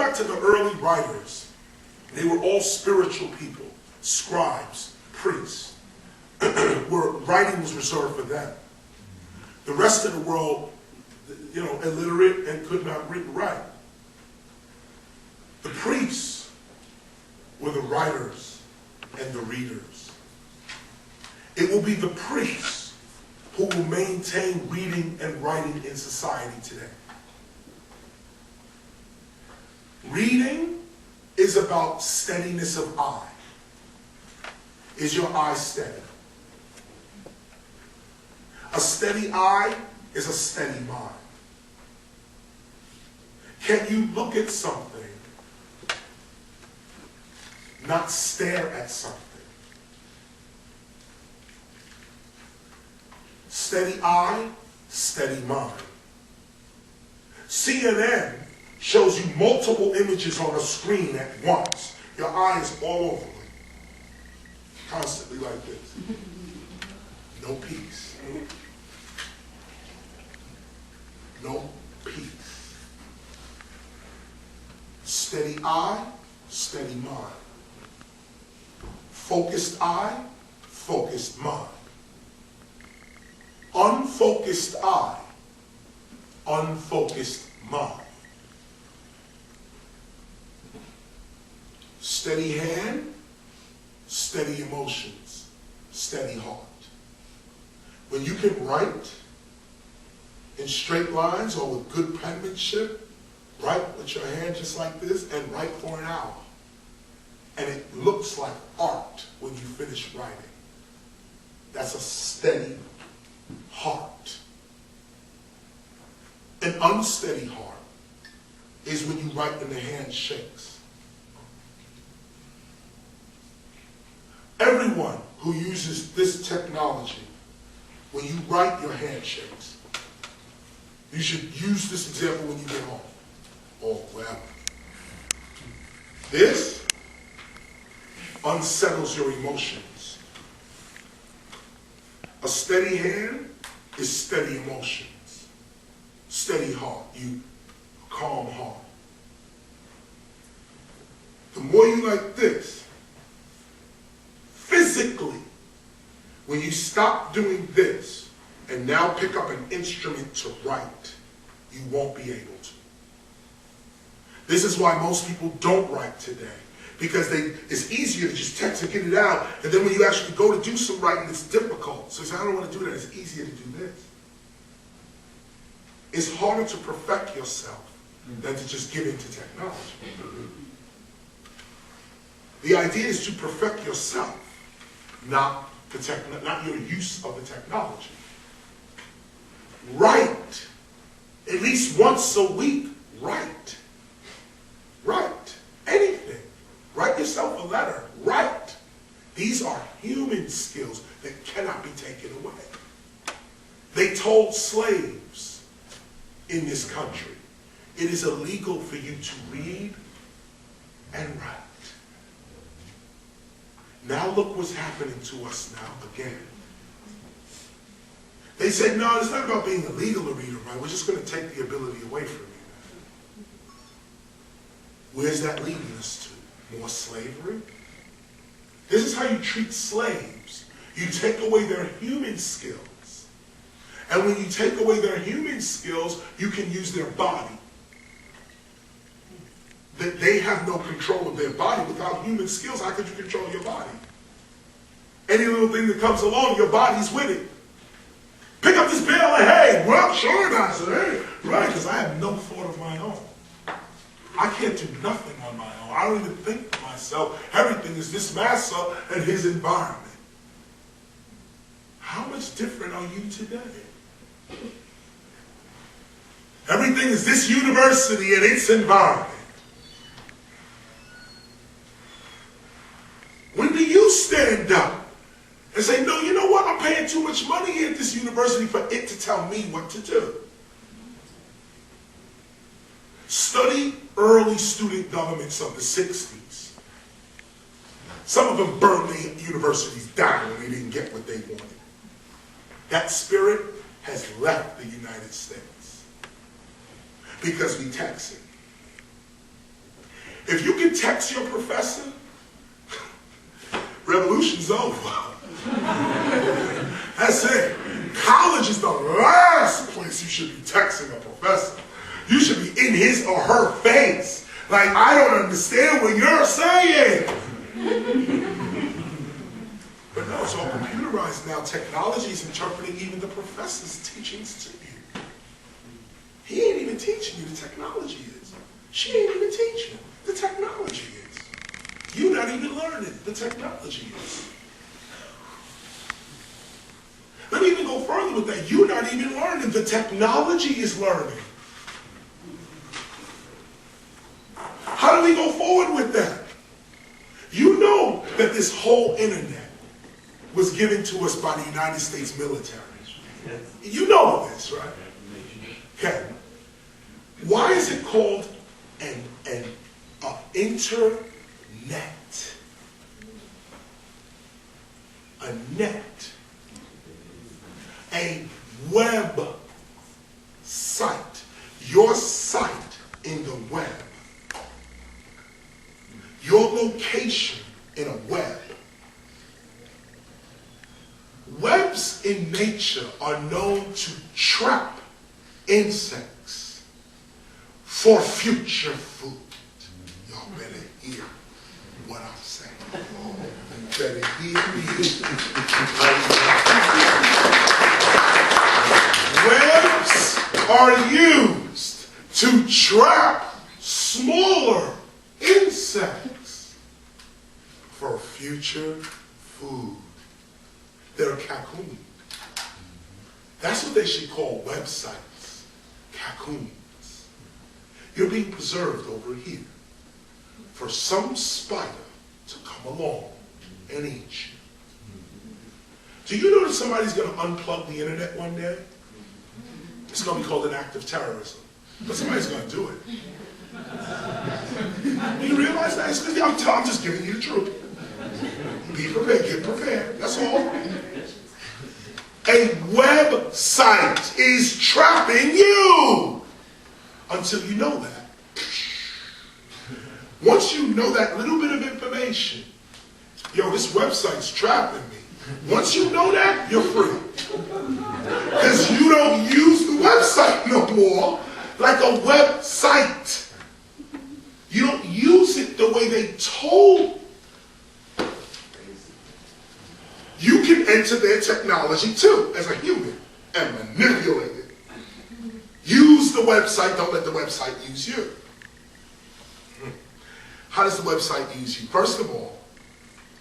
back to the early writers, they were all spiritual people, scribes, priests, where writing was reserved for them. The rest of the world, illiterate and could not read and write. The priests were the writers and the readers. It will be the priests who will maintain reading and writing in society today. Reading is about steadiness of eye. Is your eye steady? A steady eye is a steady mind. Can you look at something, not stare at something? Steady eye, steady mind. CNN shows you multiple images on a screen at once. Your eye is all over it. Constantly like this. No peace. No peace. Steady eye, steady mind. Focused eye, focused mind. Unfocused eye, unfocused mind. Steady hand, steady emotions, steady heart. When you can write in straight lines or with good penmanship, write with your hand just like this and write for an hour. And it looks like art when you finish writing. That's a steady heart. An unsteady heart is when you write and the hand shakes. Everyone who uses this technology, when you write, your hand shakes. You should use this example when you get home. Oh, well. This unsettles your emotions. A steady hand is steady emotions. Steady heart, you calm heart. The more you like this, physically, when you stop doing this and now pick up an instrument to write, you won't be able to. This is why most people don't write today. Because it's easier to just text and get it out, and then when you actually go to do some writing, it's difficult. So you say, I don't want to do that. It's easier to do this. It's harder to perfect yourself than to just get into technology. The idea is to perfect yourself, not your use of the technology. Write. At least once a week, write. Write. Anything. Write yourself a letter. Write. These are human skills that cannot be taken away. They told slaves in this country, it is illegal for you to read and write. Now look what's happening to us now again. They said, no, it's not about being illegal to read or write. We're just going to take the ability away from you. Where's that leading us to? More slavery? This is how you treat slaves. You take away their human skills. And when you take away their human skills, you can use their body. That they have no control of their body. Without human skills, how could you control your body? Any little thing that comes along, your body's with it. Pick up this bale of hay. Well, sure, I said, hey, right, because I have no thought of my own. I can't do nothing on my own. I don't even think for myself. Everything is this master and his environment. How much different are you today? Everything is this university and its environment. When do you stand up and say, no, you know what? I'm paying too much money here at this university for it to tell me what to do? Study early student governments of the 60s. Some of them burned the universities down when they didn't get what they wanted. That spirit has left the United States because we tax it. If you can text your professor, revolution's over. That's it. College is the last place you should be texting a professor. You should be in his or her face. Like, I don't understand what you're saying. But no, it's all computerized now. Technology is interpreting even the professor's teachings to you. He ain't even teaching you, the technology is. She ain't even teaching, the technology is. You're not even learning, the technology is. Let me even go further with that. You're not even learning, the technology is learning. How do we go forward with that? You know that this whole internet was given to us by the United States military. You know this, right? Okay. Why is it called an internet? A net. A web site. Your site in the web. Your location in a web. Webs in nature are known to trap insects for future food. Y'all better hear what I'm saying. You better hear me. Webs are used to trap smaller insects for future food. They're cocooned. That's what they should call websites. Cocoons. You're being preserved over here for some spider to come along and eat you. Do you know that somebody's going to unplug the internet one day? It's going to be called an act of terrorism. But somebody's going to do it. You realize that? It's because I'm just giving you the truth. Be prepared, get prepared, that's all. A website is trapping you until you know that. Once you know that little bit of information, yo, this website's trapping me. Once you know that, you're free. Because you don't use the website no more like a website. You don't use it the way they told. You can enter their technology too, as a human, and manipulate it. Use the website, don't let the website use you. How does the website use you? First of all,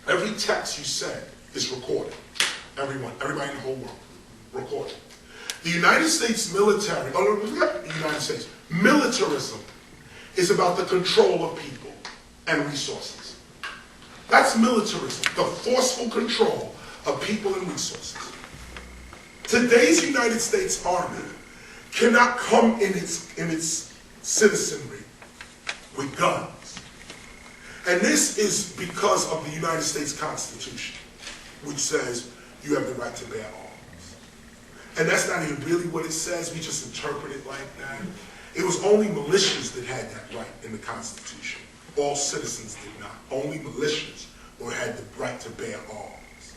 every text you send is recorded. Everybody in the whole world, recorded. The United States military, militarism is about the control of people and resources. That's militarism, the forceful control of people and resources. Today's United States Army cannot come in its citizenry with guns. And this is because of the United States Constitution, which says you have the right to bear arms. And that's not even really what it says, we just interpret it like that. It was only militias that had that right in the Constitution. All citizens did not. Only militias had the right to bear arms.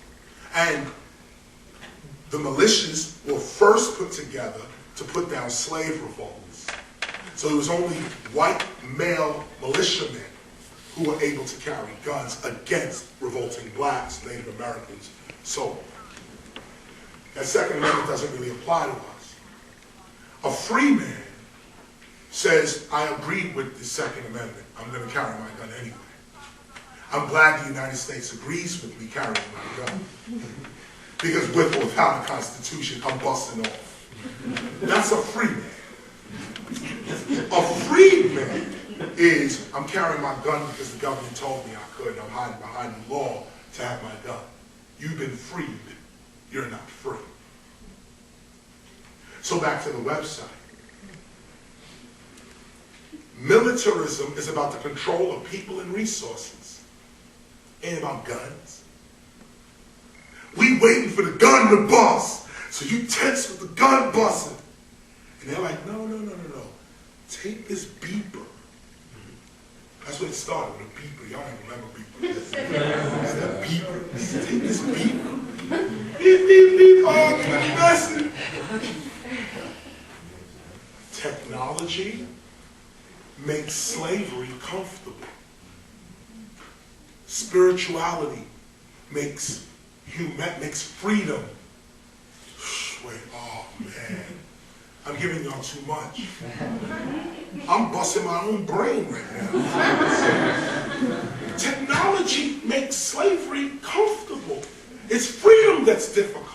And the militias were first put together to put down slave revolts. So it was only white male militiamen who were able to carry guns against revolting blacks, Native Americans, so on. That Second Amendment doesn't really apply to us. A free man says, I agree with the Second Amendment. I'm going to carry my gun anyway. I'm glad the United States agrees with me carrying my gun. Because with or without a Constitution, I'm busting off. That's a free man. A free man is, I'm carrying my gun because the government told me I could, and I'm hiding behind the law to have my gun. You've been freed. You're not free. So back to the website. Militarism is about the control of people and resources. Ain't about guns. We waiting for the gun to bust. So you tense with the gun busting. And they're like, no. Take this beeper That's what it started with, a beeper. Y'all don't remember beeper. It's that beeper. Take this beeper. Beep, beep, beep. Oh, listen. Technology makes slavery comfortable. Spirituality makes freedom. Wait, oh man. I'm giving y'all too much. I'm busting my own brain right now. Technology makes slavery comfortable. It's freedom that's difficult.